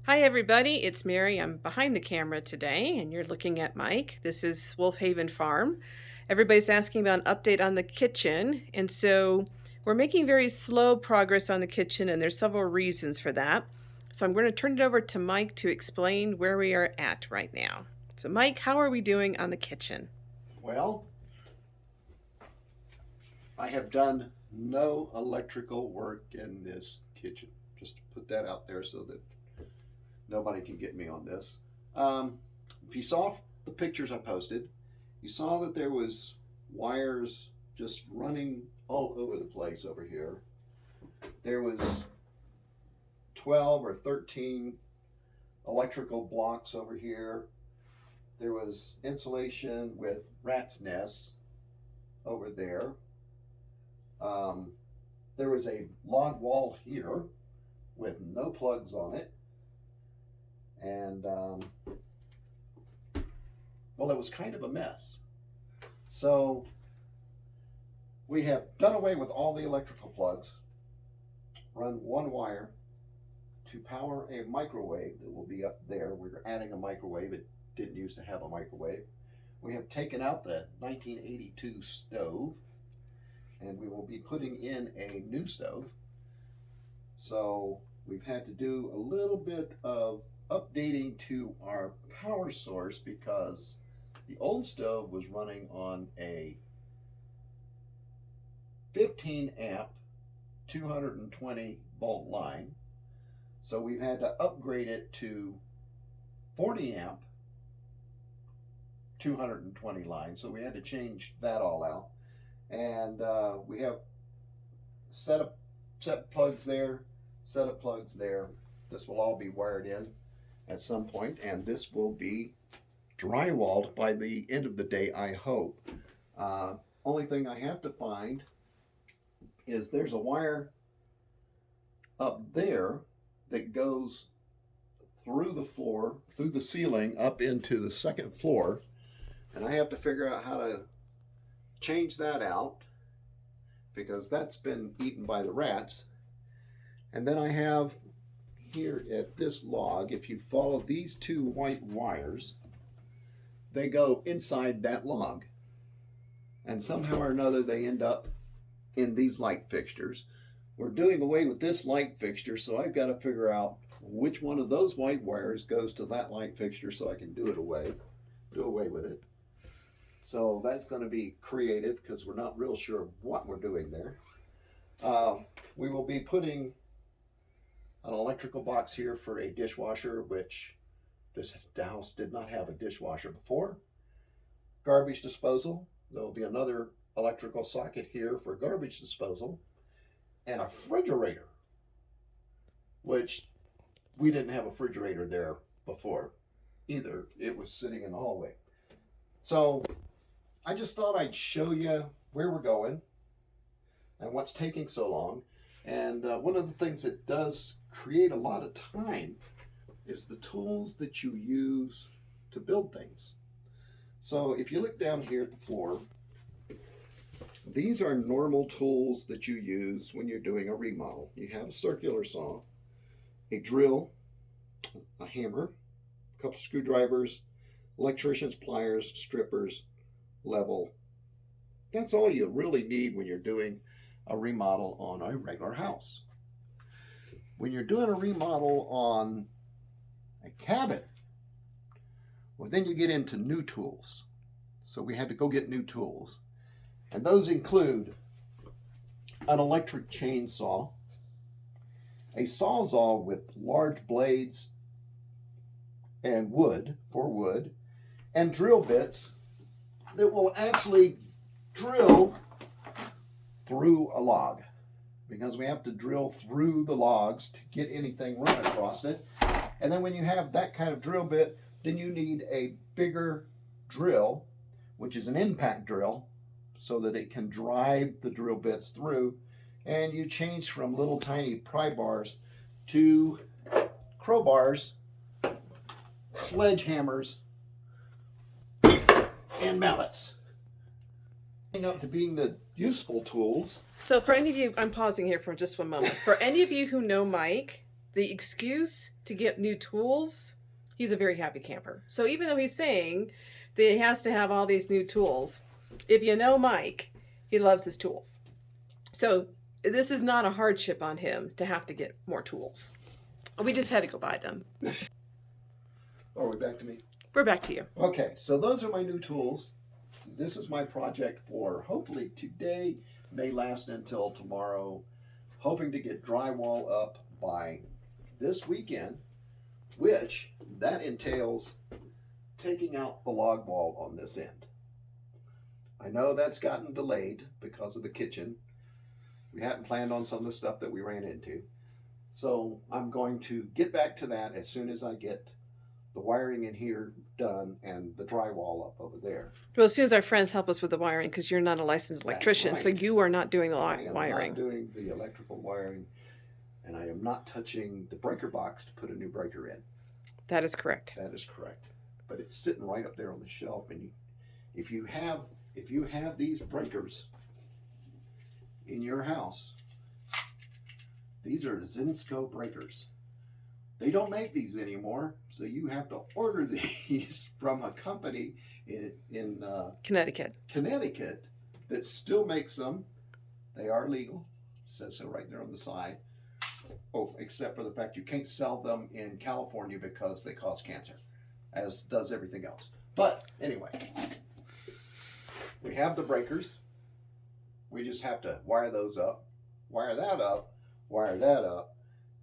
Hi everybody, it's Mary. I'm behind the camera today and you're looking at Mike. This is Wolf Haven Farm. Everybody's asking about an update on the kitchen, and so we're making very slow progress on the kitchen, and there's several reasons for that. So I'm going to turn it over to Mike to explain where we are at right now. So Mike, how are we doing on the kitchen? Well, I have done no electrical work in this kitchen. Just to put that out there so that nobody can get me on this. Um, if you saw the pictures I posted, you saw that there was wires just running all over the place over here. There was 12 or 13 electrical blocks over here. There was insulation with rat's nests over there. Um, there was a log wall heater with no plugs on it. And, well, it was kind of a mess. So we have done away with all the electrical plugs, run one wire to power a microwave that will be up there. We're adding a microwave. It didn't used to have a microwave. We have taken out the 1982 stove, and we will be putting in a new stove. So we've had to do a little bit of updating to our power source because the old stove was running on a 15 amp 220 volt line. So we've had to upgrade it to 40 amp 220 line. So we had to change that all out. And we have set plugs there, set up plugs there. This will all be wired in at some point, and this will be drywalled by the end of the day, I hope. Only thing I have to find is there's a wire up there that goes through the floor, through the ceiling, up into the second floor, and I have to figure out how to change that out because that's been eaten by the rats. And then I have here at this log, if you follow these two white wires, they go inside that log. And somehow or another, they end up in these light fixtures. We're doing away with this light fixture, so I've got to figure out which one of those white wires goes to that light fixture so I can do away with it. So that's going to be creative because we're not real sure what we're doing there. We will be putting an electrical box here for a dishwasher, which this house did not have a dishwasher before. Garbage disposal. There will be another electrical socket here for garbage disposal. And a refrigerator, which we didn't have a refrigerator there before either. It was sitting in the hallway. So I just thought I'd show you where we're going and what's taking so long. And one of the things that does create a lot of time is the tools that you use to build things. So if you look down here at the floor, these are normal tools that you use when you're doing a remodel. You have a circular saw, a drill, a hammer, a couple screwdrivers, electrician's pliers, strippers, level. That's all you really need when you're doing a remodel on a regular house. When you're doing a remodel on a cabin, well, then you get into new tools. So we had to go get new tools. And those include an electric chainsaw, a sawzall with large blades and wood, and drill bits that will actually drill through a log, because we have to drill through the logs to get anything run across it. And then when you have that kind of drill bit, then you need a bigger drill, which is an impact drill, so that it can drive the drill bits through. And you change from little tiny pry bars to crowbars, sledgehammers, and mallets. Up to being the useful tools. So for any of you, I'm pausing here for just one moment. For any of you who know Mike, the excuse to get new tools, he's a very happy camper. So even though he's saying that he has to have all these new tools, if you know Mike, he loves his tools. So this is not a hardship on him to have to get more tools. We just had to go buy them. Are we back to me? We're back to you. Okay, so those are my new tools. This is my project for hopefully today, may last until tomorrow. Hoping to get drywall up by this weekend, which that entails taking out the log wall on this end. I know that's gotten delayed because of the kitchen. We hadn't planned on some of the stuff that we ran into. So I'm going to get back to that as soon as I get the wiring in here done and the drywall up over there. Well, as soon as our friends help us with the wiring, because you're not a licensed electrician, right. so you are not doing the I am wiring. not doing the electrical wiring, and I am not touching the breaker box to put a new breaker in. That is correct. That is correct. But it's sitting right up there on the shelf, and if you have these breakers in your house, these are Zinsco breakers. They don't make these anymore, so you have to order these from a company in Connecticut that still makes them. They are legal. It says so right there on the side. Oh, except for the fact you can't sell them in California because they cause cancer, as does everything else. But anyway, we have the breakers. We just have to wire those up, wire that up, wire that up,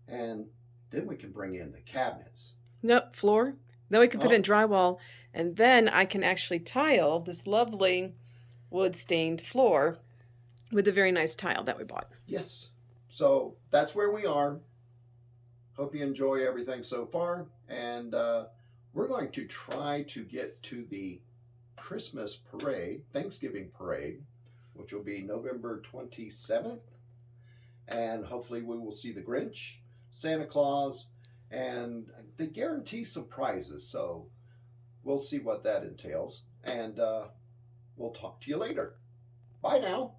and then we can bring in the cabinets. Nope, floor. Then we can put in drywall, and then I can actually tile this lovely wood stained floor with a very nice tile that we bought. Yes. So that's where we are. Hope you enjoy everything so far. And we're going to try to get to the Christmas parade, Thanksgiving parade, which will be November 27th. And hopefully we will see the Grinch, Santa Claus, and they guarantee some prizes. So we'll see what that entails. And we'll talk to you later. Bye now.